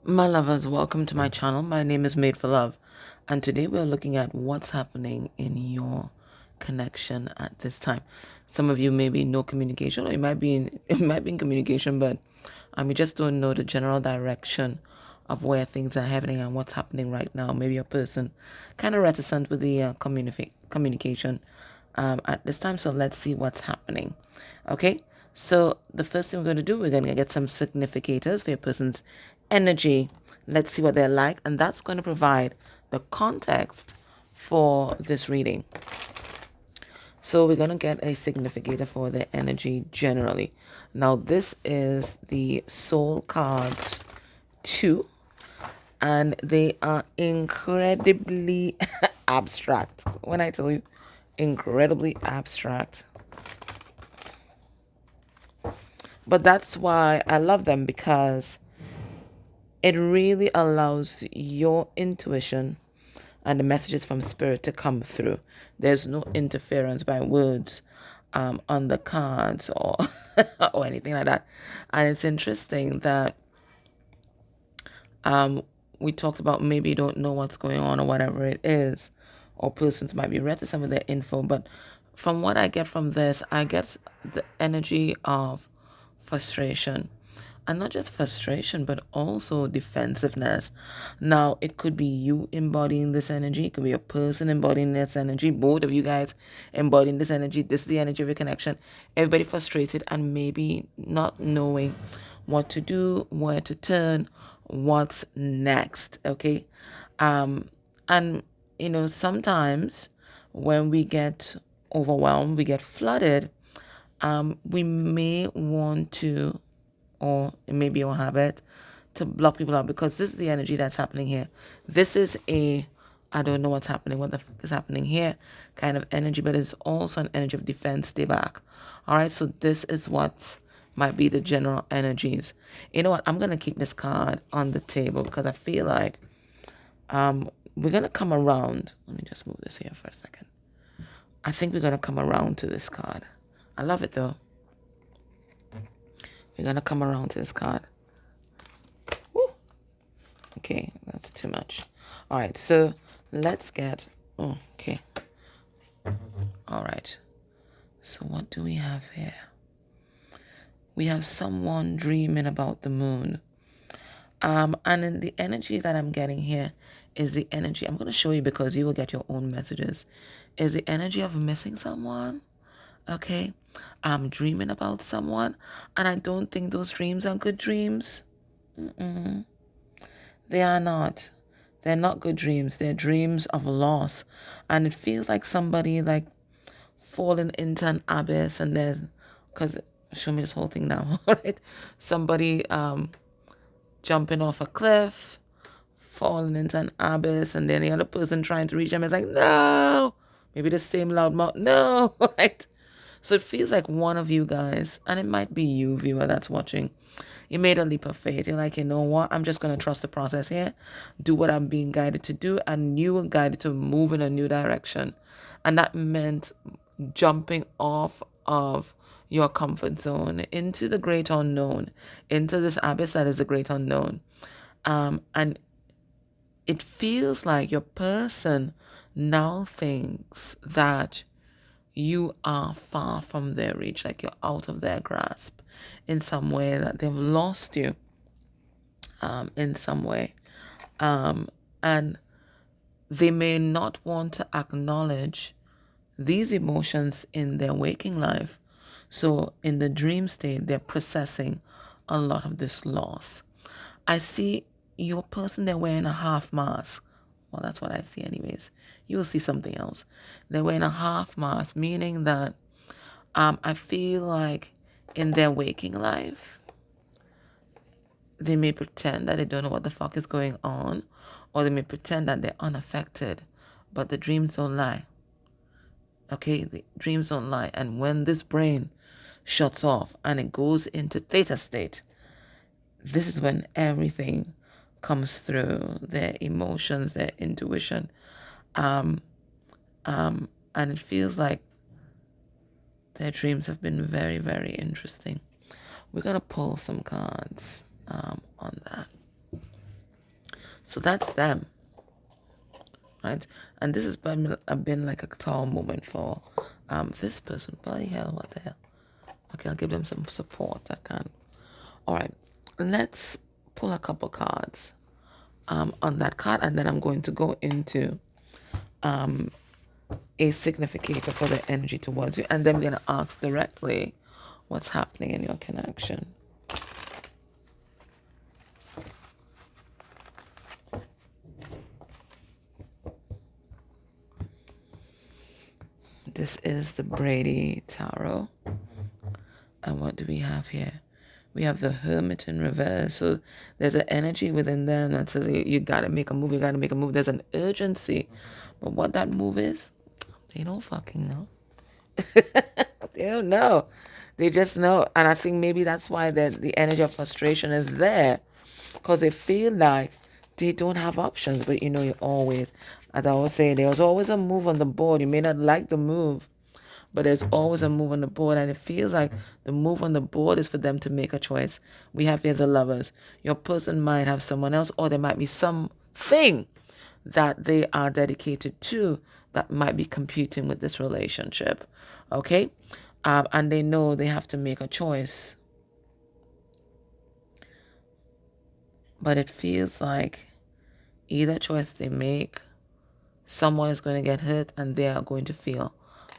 My lovers, welcome to my channel. My name is Made for Love, and today we're looking at what's happening in your connection at this time. Some of you may be in no communication, or you might be in it might be in communication, but you just don't know the general direction of where things are happening and what's happening right now. Maybe a person kind of reticent with the communication at this time. So let's see what's happening. Okay. So the first thing we're going to do, we're going to get some significators for your person's energy. Let's see what they're like, and that's going to provide the context for this reading. So we're going to get a significator for their energy generally. Now this is the soul cards 2, and they are incredibly abstract. When I tell you incredibly abstract, but that's why I love them, because it really allows your intuition and the messages from spirit to come through. There's no interference by words on the cards or or anything like that. And it's interesting that we talked about maybe you don't know what's going on or whatever it is, or persons might be reticent with their info. But from what I get from this, I get the energy of frustration. And not just frustration, but also defensiveness. Now, it could be you embodying this energy. It could be a person embodying this energy. Both of you guys embodying this energy. This is the energy of your connection. Everybody frustrated and maybe not knowing what to do, where to turn, what's next. Okay. And, sometimes when we get overwhelmed, we get flooded, we may want to, or it may be your habit, to block people out, because this is the energy that's happening here. This is I don't know what's happening, what the fuck is happening here kind of energy, but it's also an energy of defense, stay back. All right, so this is what might be the general energies. You know what? I'm going to keep this card on the table because I feel like we're going to come around. Let me just move this here for a second. I think we're going to come around to this card. I love it though. We're going to come around to this card. Woo. Okay, that's too much. All right, so let's get... Oh, okay. All right. So what do we have here? We have someone dreaming about the moon. And in the energy that I'm getting here is the energy... I'm going to show you because you will get your own messages. Is the energy of missing someone. Okay? I'm dreaming about someone. And I don't think those dreams are good dreams. They are not. They're not good dreams. They're dreams of loss. And it feels like somebody like falling into an abyss, and there's... Because... Show me this whole thing now. Right? Somebody jumping off a cliff, falling into an abyss, and then the other person trying to reach them is like, no! Maybe the same loud mouth, no! Right? So it feels like one of you guys, and it might be you, viewer, that's watching, you made a leap of faith. You're like, you know what? I'm just going to trust the process here, do what I'm being guided to do, and you were guided to move in a new direction. And that meant jumping off of your comfort zone into the great unknown, into this abyss that is the great unknown. And it feels like your person now thinks that you are far from their reach, like you're out of their grasp in some way, that they've lost you in some way. And they may not want to acknowledge these emotions in their waking life. So in the dream state, they're processing a lot of this loss. I see your person, they're wearing a half mask. Well, that's what I see anyways. You'll see something else. They're wearing a half mask, meaning that I feel like in their waking life, they may pretend that they don't know what the fuck is going on, or they may pretend that they're unaffected, but the dreams don't lie. Okay, the dreams don't lie. And when this brain shuts off and it goes into theta state, this is when everything comes through, their emotions, their intuition. And it feels like their dreams have been very, very interesting. We're going to pull some cards on that. So that's them, right? And this has been like a tall moment for this person. Bloody hell, what the hell? Okay, I'll give them some support. I can. All right, let's pull a couple cards on that card, and then I'm going to go into a significator for the energy towards you, and then we're going to ask directly what's happening in your connection. This is the Brady Tarot. And what do we have here? We have the Hermit in reverse. So there's an energy within them that says you gotta make a move, you gotta make a move. There's an urgency. But what that move is, they don't fucking know. They don't know. They just know. And I think maybe that's why the energy of frustration is there. Because they feel like they don't have options. But you always, as I always say, there's always a move on the board. You may not like the move, but there's always a move on the board, and it feels like the move on the board is for them to make a choice. We have here the Lovers. Your person might have someone else, or there might be something that they are dedicated to that might be competing with this relationship. Okay? And they know they have to make a choice. But it feels like either choice they make, someone is going to get hurt and they are going to feel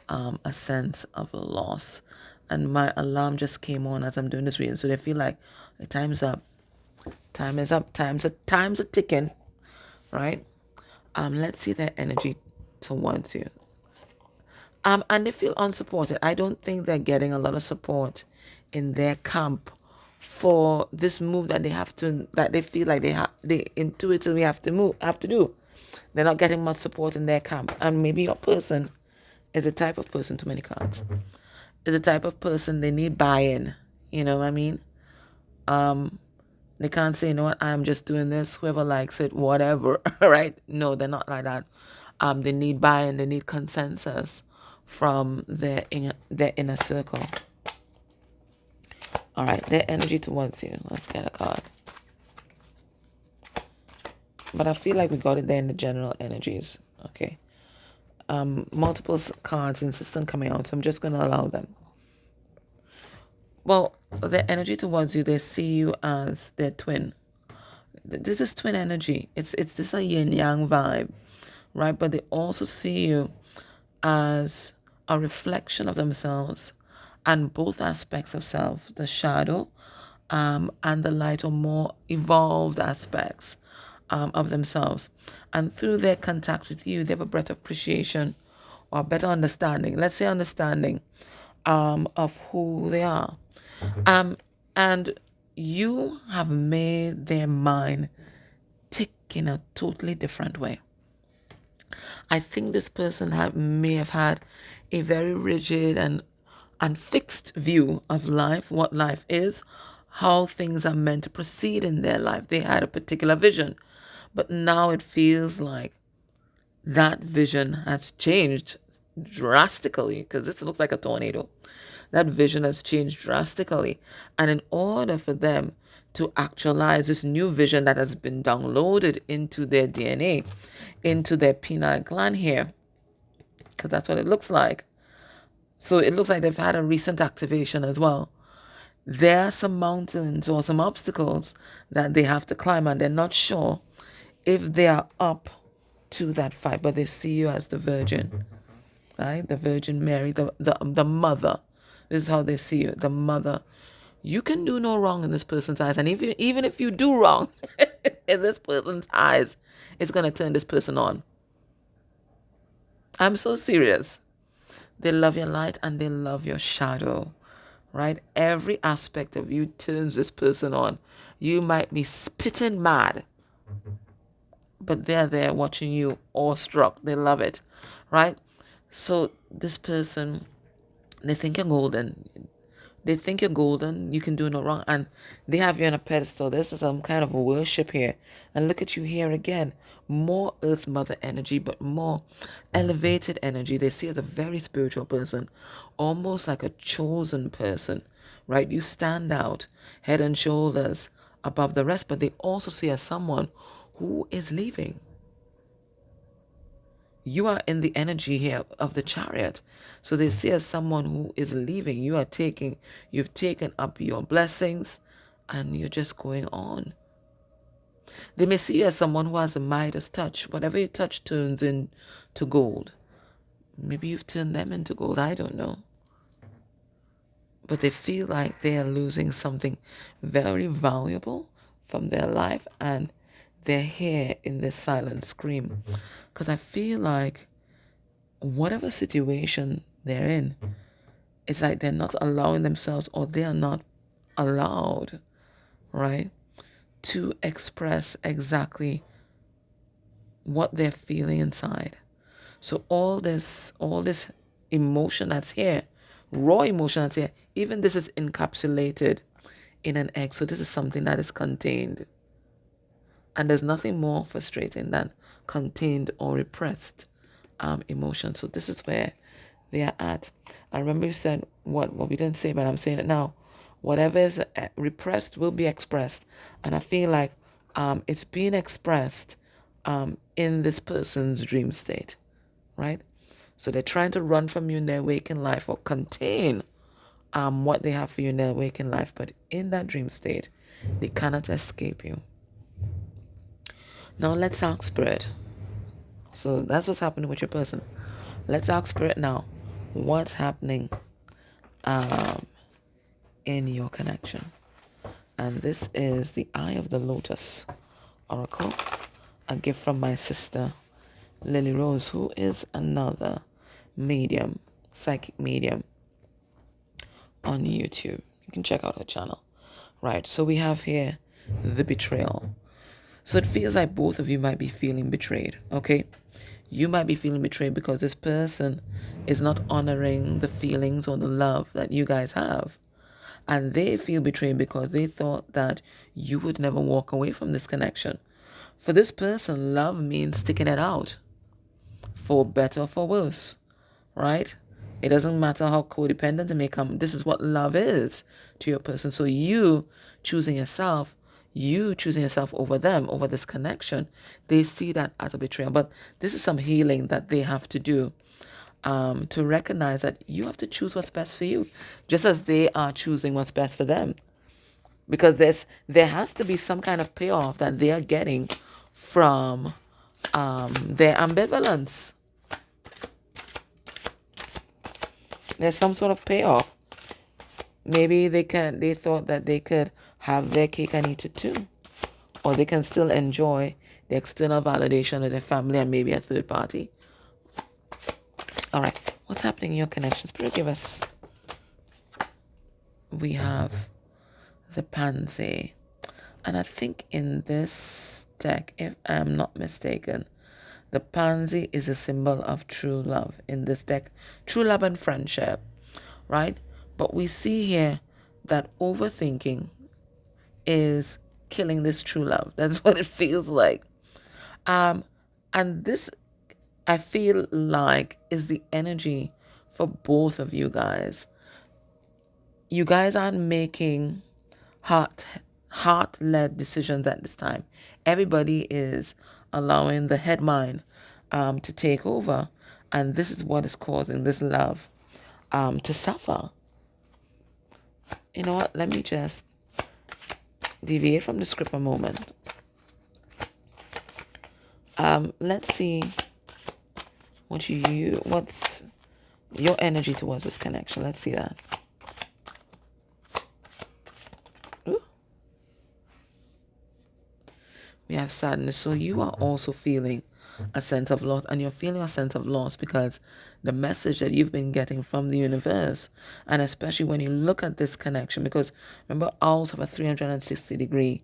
a sense of loss. And my alarm just came on as I'm doing this reading. So they feel like time's up. Time is up. Time's a ticking. Right? Let's see their energy towards you. And they feel unsupported. I don't think they're getting a lot of support in their camp for this move that they feel like they intuitively have to do. They're not getting much support in their camp. And maybe your person is the type of person, too many cards, is the type of person they need buy-in. You know what I mean? They can't say, you know what, I'm just doing this, whoever likes it, whatever, right? No, they're not like that. They need buy-in, they need consensus from their inner circle. All right, their energy towards you. Let's get a card. But I feel like we got it there in the general energies. Okay. Multiple cards insistent coming out, so I'm just going to allow them. Well, their energy towards you, they see you as their twin. This is twin energy. It's this a yin yang vibe, right? But they also see you as a reflection of themselves, and both aspects of self, the shadow and the light, or more evolved aspects of themselves. And through their contact with you, they have a better appreciation or better understanding, let's say understanding of who they are. And you have made their mind tick in a totally different way. I think this person may have had a very rigid and fixed view of life, what life is, how things are meant to proceed in their life. They had a particular vision, but now it feels like that vision has changed drastically, because this looks like a tornado. That vision has changed drastically. And in order for them to actualize this new vision that has been downloaded into their DNA, into their pineal gland here, because that's what it looks like. So it looks like they've had a recent activation as well. There are some mountains or some obstacles that they have to climb, and they're not sure if they are up to that fight, but they see you as the Virgin, right? The Virgin Mary, the mother. This is how they see you, the mother. You can do no wrong in this person's eyes, and even if you do wrong in this person's eyes, it's going to turn this person on. I'm so serious. They love your light and they love your shadow, right? Every aspect of you turns this person on. You might be spitting mad, but they're there watching you awestruck. They love it, right? So this person, they think you're golden. They think you're golden. You can do no wrong. And they have you on a pedestal. This is some kind of worship here. And look at you here again. More Earth Mother energy, but more elevated energy. They see you as a very spiritual person. Almost like a chosen person, right? You stand out head and shoulders above the rest. But they also see you as someone who is leaving. You are in the energy here of the Chariot. So they see as someone who is leaving. You've taken up your blessings and you're just going on. They may see you as someone who has a Midas touch. Whatever you touch turns into gold. Maybe you've turned them into gold. I don't know. But they feel like they are losing something very valuable from their life, and they're here in this silent scream. Because I feel like whatever situation they're in, it's like they're not allowing themselves, or they are not allowed, right, to express exactly what they're feeling inside. So all this emotion that's here, raw emotion that's here, even this is encapsulated in an egg. So this is something that is contained. And there's nothing more frustrating than contained or repressed emotion. So this is where they are at. I remember you said what we didn't say, but I'm saying it now. Whatever is repressed will be expressed. And I feel like it's being expressed in this person's dream state, right? So they're trying to run from you in their waking life, or contain what they have for you in their waking life. But in that dream state, they cannot escape you. Now let's ask Spirit. So that's what's happening with your person. Let's ask Spirit now. What's happening in your connection? And this is the Eye of the Lotus Oracle, a gift from my sister Lily Rose, who is another medium, psychic medium on YouTube. You can check out her channel. Right, so we have here the betrayal. So it feels like both of you might be feeling betrayed, okay? You might be feeling betrayed because this person is not honoring the feelings or the love that you guys have. And they feel betrayed because they thought that you would never walk away from this connection. For this person, love means sticking it out, for better or for worse, right? It doesn't matter how codependent it may come. This is what love is to your person. So you choosing yourself over them, over this connection, they see that as a betrayal. But this is some healing that they have to do, to recognize that you have to choose what's best for you, just as they are choosing what's best for them. Because there has to be some kind of payoff that they are getting from their ambivalence. There's some sort of payoff. Maybe they thought that they could have their cake and eat it too. Or they can still enjoy the external validation of their family and maybe a third party. All right, what's happening in your connection? Spirit, give us. We have the pansy. And I think in this deck, if I'm not mistaken, the pansy is a symbol of true love in this deck. True love and friendship, right? But we see here that overthinking is killing this true love. That's what it feels like. And this, I feel like, is the energy for both of you guys. You guys aren't making heart-led decisions at this time. Everybody is allowing the head mind to take over. And this is what is causing this love to suffer. You know what? Let me just deviate from the script a moment. Let's see what's your energy towards this connection. Let's see that. Ooh. We have sadness. So you are also feeling a sense of loss, and you're feeling a sense of loss because the message that you've been getting from the universe, and especially when you look at this connection, because remember, owls have a 360-degree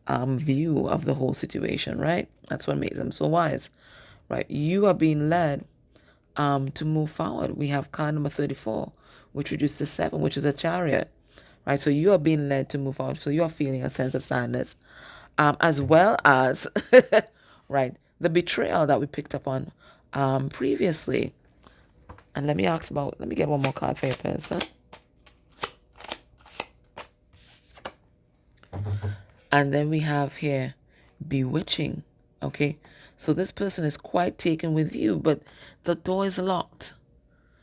view of the whole situation, right? That's what makes them so wise, right? You are being led to move forward. We have card number 34, which reduces to 7, which is a chariot, right? So you are being led to move forward. So you are feeling a sense of sadness, as well as, right, the betrayal that we picked up on previously. And let me get one more card for your person. And then we have here bewitching Okay, so this person is quite taken with you, but the door is locked.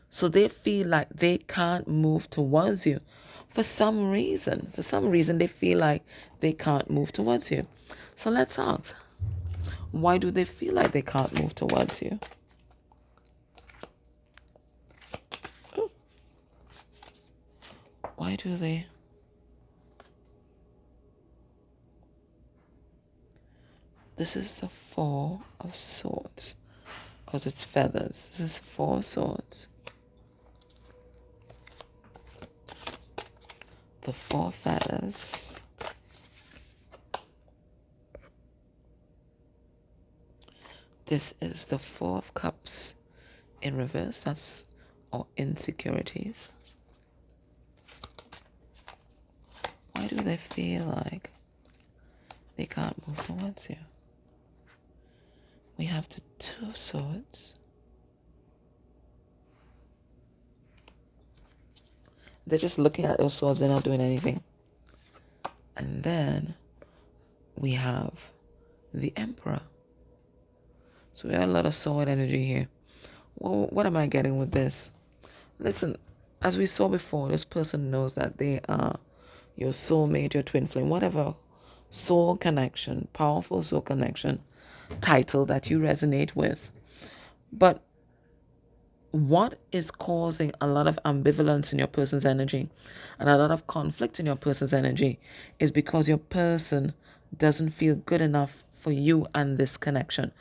So they feel like they can't move towards you. For some reason, they feel like they can't move towards you. So let's ask, why do they feel like they can't move towards you? Oh, why do they? This is the Four of Swords, because it's feathers. This is Four of Swords. The Four Feathers. This is the Four of Cups in reverse. That's or insecurities. Why do they feel like they can't move towards you? We have the Two of Swords. They're just looking at those swords. They're not doing anything. And then we have the Emperor. So we have a lot of sword energy here. Well, what am I getting with this? Listen, as we saw before, this person knows that they are your soulmate, your twin flame, whatever soul connection, powerful soul connection title that you resonate with. But what is causing a lot of ambivalence in your person's energy and a lot of conflict in your person's energy is because your person doesn't feel good enough for you and this connection.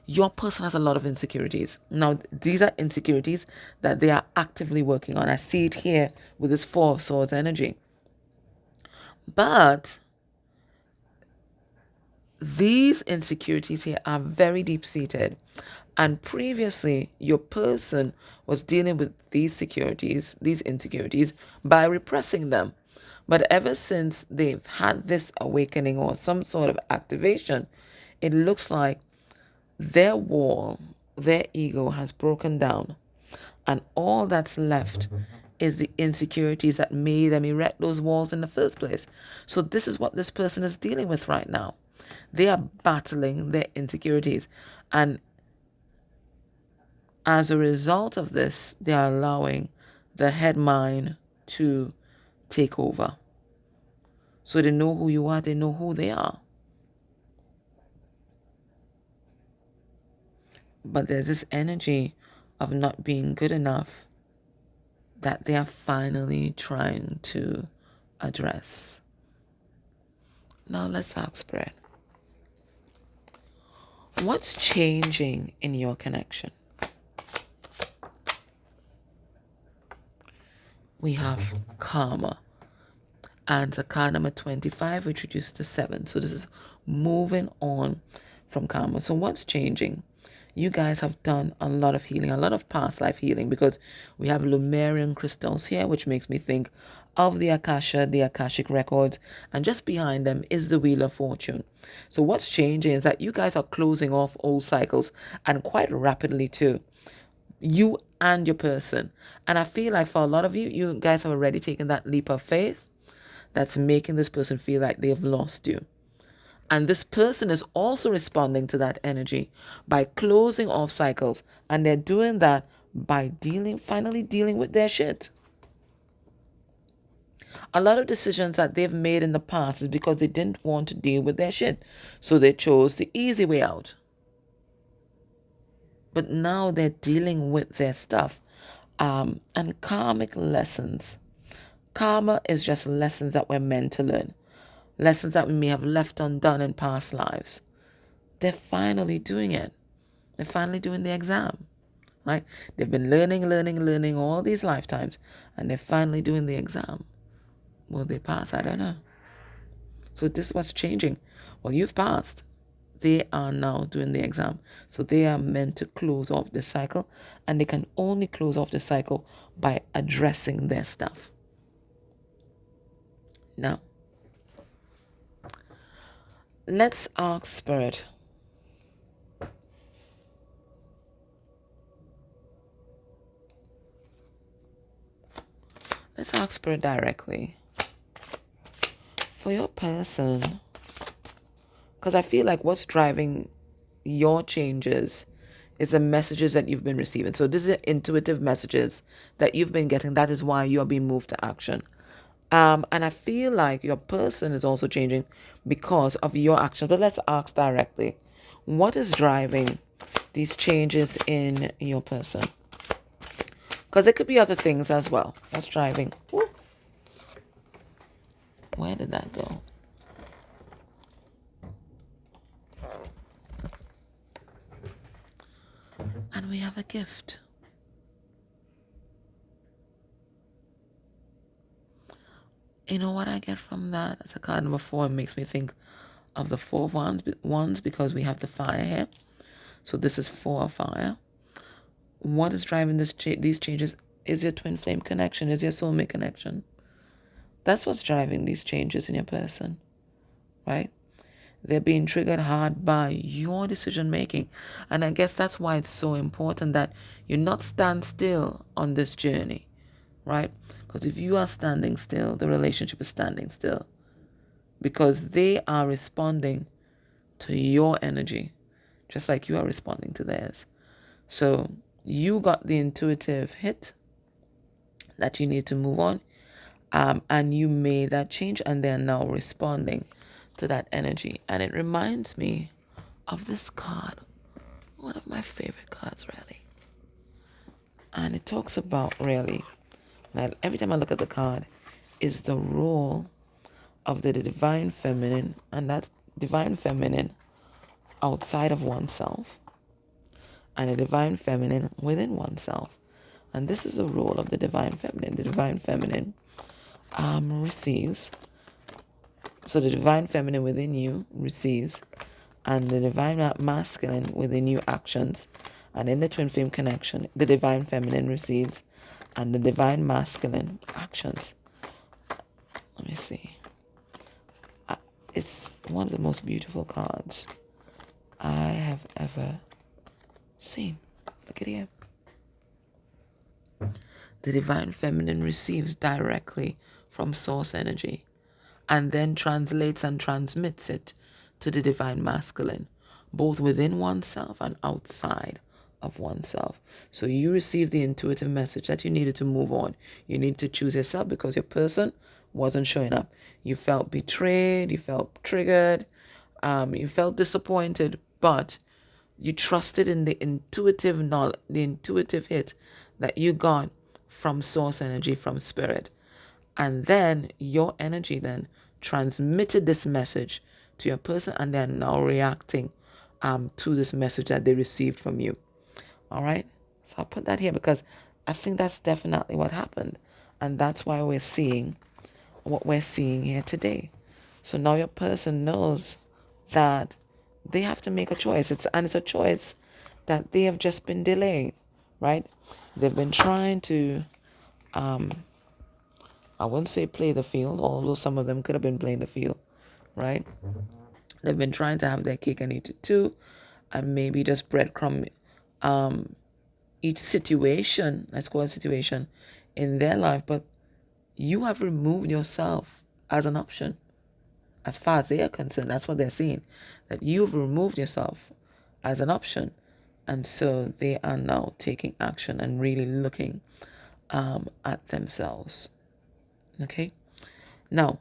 Your person has a lot of insecurities. Now, these are insecurities that they are actively working on. I see it here with this Four of Swords energy. But these insecurities here are very deep-seated. And previously, your person was dealing with these insecurities, by repressing them. But ever since they've had this awakening or some sort of activation, it looks like their wall, their ego has broken down. And all that's left is the insecurities that made them erect those walls in the first place. So this is what this person is dealing with right now. They are battling their insecurities. And as a result of this, they are allowing the head mind to take over. So they know who you are, they know who they are. But there's this energy of not being good enough that they are finally trying to address. Now let's ask Spirit. What's changing in your connection? We have karma. And a card number 25, which reduced to 7. So this is moving on from karma. So what's changing? You guys have done a lot of healing, a lot of past life healing, because we have Lumerian crystals here, which makes me think of the Akasha, the Akashic records, and just behind them is the Wheel of Fortune. So what's changing is that you guys are closing off old cycles, and quite rapidly too. You and your person. And I feel like for a lot of you, you guys have already taken that leap of faith that's making this person feel like they've lost you. And this person is also responding to that energy by closing off cycles. And they're doing that by finally dealing with their shit. A lot of decisions that they've made in the past is because they didn't want to deal with their shit. So they chose the easy way out. But now they're dealing with their stuff. And karmic lessons. Karma is just lessons that we're meant to learn. Lessons that we may have left undone in past lives. They're finally doing it. They're finally doing the exam. Right? They've been learning all these lifetimes. And they're finally doing the exam. Will they pass? I don't know. So this is what's changing. Well, you've passed. They are now doing the exam. So they are meant to close off the cycle. And they can only close off the cycle by addressing their stuff. Now, let's ask Spirit. Let's ask Spirit directly. For your person, because I feel like what's driving your changes is the messages that you've been receiving. So this is intuitive messages that you've been getting. That is why you're being moved to action. And I feel like your person is also changing because of your actions. But let's ask directly, what is driving these changes in your person? Because there could be other things as well. What's driving? Ooh. Where did that go? And we have a gift. You know what I get from that? As a card number 4, it makes me think of the 4 of wands because we have the fire here. So this is 4 of fire. What is driving these changes is your twin flame connection, is your soulmate connection. That's what's driving these changes in your person, right? They're being triggered hard by your decision making. And I guess that's why it's so important that you not stand still on this journey, right? Because if you are standing still, the relationship is standing still. Because they are responding to your energy, just like you are responding to theirs. So you got the intuitive hit that you need to move on. And you made that change, and they're now responding to that energy. And it reminds me of this card, one of my favorite cards, really. And it talks about, really, every time I look at the card, is the role of the divine feminine, and that's divine feminine outside of oneself, and a divine feminine within oneself. And this is the role of the divine feminine. The divine feminine receives. So the divine feminine within you receives, and the divine masculine within you actions. And in the twin flame connection, the divine feminine receives, and the divine masculine actions. Let me see. It's one of the most beautiful cards I have ever seen. Look at here. The divine feminine receives directly from source energy and then translates and transmits it to the divine masculine, both within oneself and outside of oneself. So you receive the intuitive message that you needed to move on. You need to choose yourself because your person wasn't showing up. You felt betrayed, you felt triggered, you felt disappointed, but you trusted in the intuitive knowledge, the intuitive hit that you got from source energy, from spirit. And then your energy then transmitted this message to your person, and they're now reacting to this message that they received from you. All right? So I'll put that here because I think that's definitely what happened. And that's why we're seeing what we're seeing here today. So now your person knows that they have to make a choice. It's a choice that they have just been delaying, right? They've been trying to, I wouldn't say play the field, although some of them could have been playing the field, right? They've been trying to have their cake and eat it too, and maybe just breadcrumb each situation, let's call it situation, in their life. But you have removed yourself as an option. As far as they are concerned, that's what they're seeing, that you've removed yourself as an option. And so they are now taking action and really looking at themselves. Okay? Now,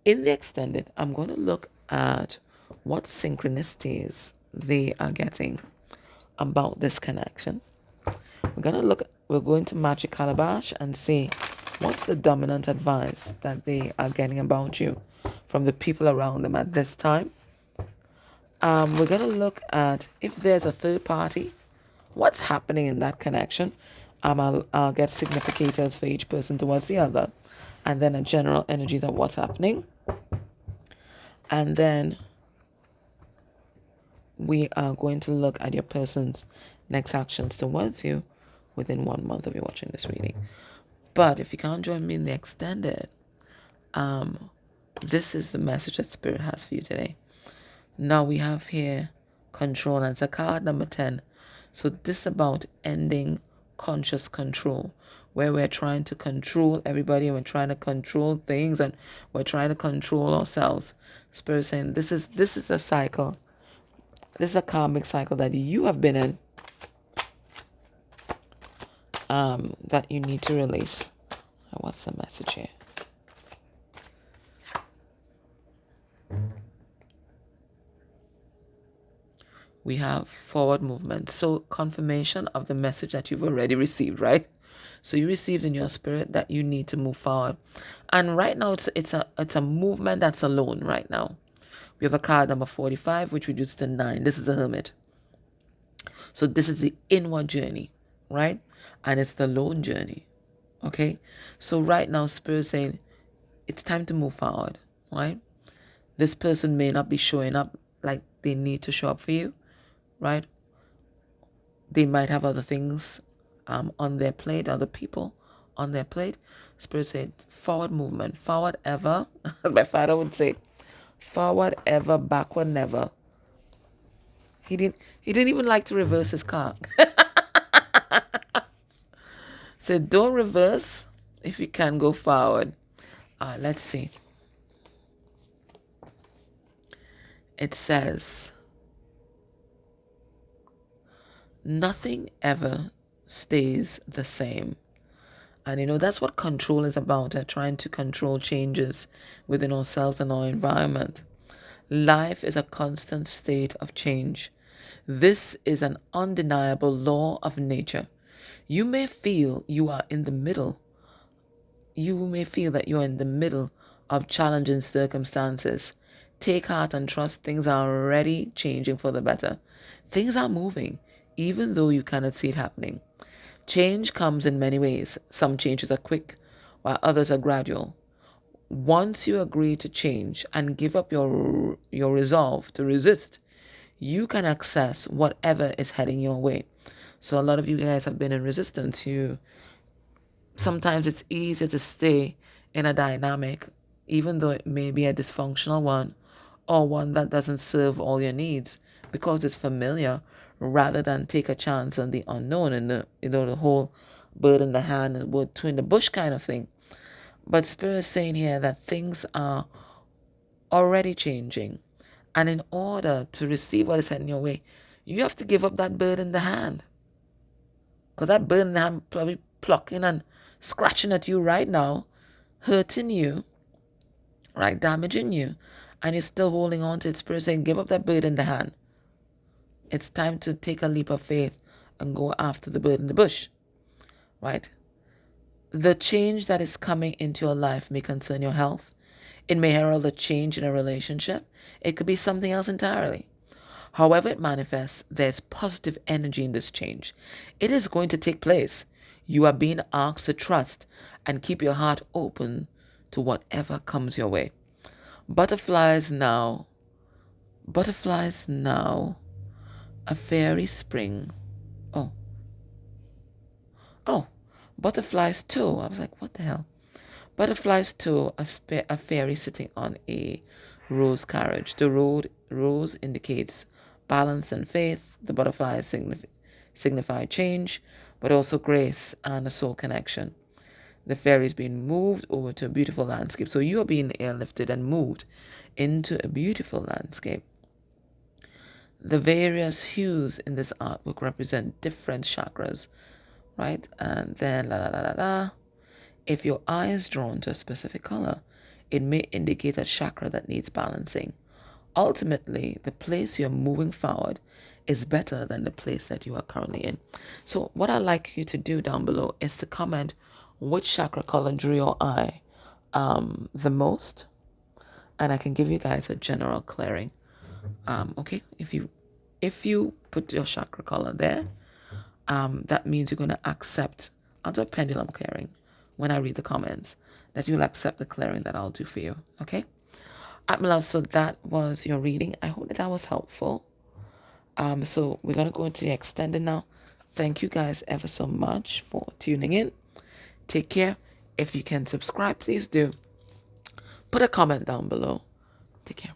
in the extended, I'm going to look at what synchronicities they are getting about this connection. We're going to Magic Calabash and see what's the dominant advice that they are getting about you from the people around them at this time. We're going to look at if there's a third party, what's happening in that connection. I'll get significators for each person towards the other, and then a general energy of what's happening. And then we are going to look at your person's next actions towards you within 1 month of you watching this reading. But if you can't join me in the extended, this is the message that Spirit has for you today. Now we have here control, and it's a card number 10. So this is about ending conscious control, where we're trying to control everybody and we're trying to control things and we're trying to control ourselves. Spirit saying this is a cycle This is a karmic cycle that you have been in, that you need to release. What's the message here? We have forward movement. So confirmation of the message that you've already received, right? So you received in your spirit that you need to move forward. And right now it's a movement that's alone right now. We have a card number 45, which reduces to 9. This is the Hermit. So this is the inward journey, right? And it's the lone journey. Okay? So right now Spirit is saying it's time to move forward, right? This person may not be showing up like they need to show up for you, right? They might have other things on their plate, other people on their plate. Spirit said forward movement, forward ever. My father would say, forward ever, backward never. He didn't even like to reverse his car. So don't reverse if you can go forward. Let's see. It says, nothing ever stays the same. And that's what control is about, trying to control changes within ourselves and our environment. Life is a constant state of change. This is an undeniable law of nature. You may feel you are in the middle. You may feel that you're in the middle of challenging circumstances. Take heart and trust things are already changing for the better. Things are moving, even though you cannot see it happening. Change comes in many ways. Some changes are quick, while others are gradual. Once you agree to change and give up your resolve to resist, you can access whatever is heading your way. So a lot of you guys have been in resistance. Sometimes it's easier to stay in a dynamic, even though it may be a dysfunctional one or one that doesn't serve all your needs, because it's familiar, rather than take a chance on the unknown and the whole bird in the hand and wood two in the bush kind of thing. But Spirit is saying here that things are already changing. And in order to receive what is heading your way, you have to give up that bird in the hand. Because that bird in the hand probably plucking and scratching at you right now, hurting you, right, damaging you. And you're still holding on to it. Spirit saying, give up that bird in the hand. It's time to take a leap of faith and go after the bird in the bush, right? The change that is coming into your life may concern your health. It may herald a change in a relationship. It could be something else entirely. However it manifests, there's positive energy in this change. It is going to take place. You are being asked to trust and keep your heart open to whatever comes your way. Butterflies now, a fairy spring. Oh, butterflies too. I was like, what the hell? Butterflies too, a fairy sitting on a rose carriage. The rose indicates balance and faith. The butterflies signify change, but also grace and a soul connection. The fairy is being moved over to a beautiful landscape. So you are being airlifted and moved into a beautiful landscape. The various hues in this artwork represent different chakras, right? And then if your eye is drawn to a specific color, it may indicate a chakra that needs balancing. Ultimately, the place you're moving forward is better than the place that you are currently in. So what I'd like you to do down below is to comment which chakra color drew your eye the most, and I can give you guys a general clearing. Okay, if you put your chakra color there, that means you're going to accept. I'll do a pendulum clearing when I read the comments, that you'll accept the clearing that I'll do for you. Okay, my love. So that was your reading. I hope that was helpful. So we're going to go into the extended now. Thank you guys ever so much for tuning in. Take care. If you can subscribe, please do. Put a comment down below. Take care.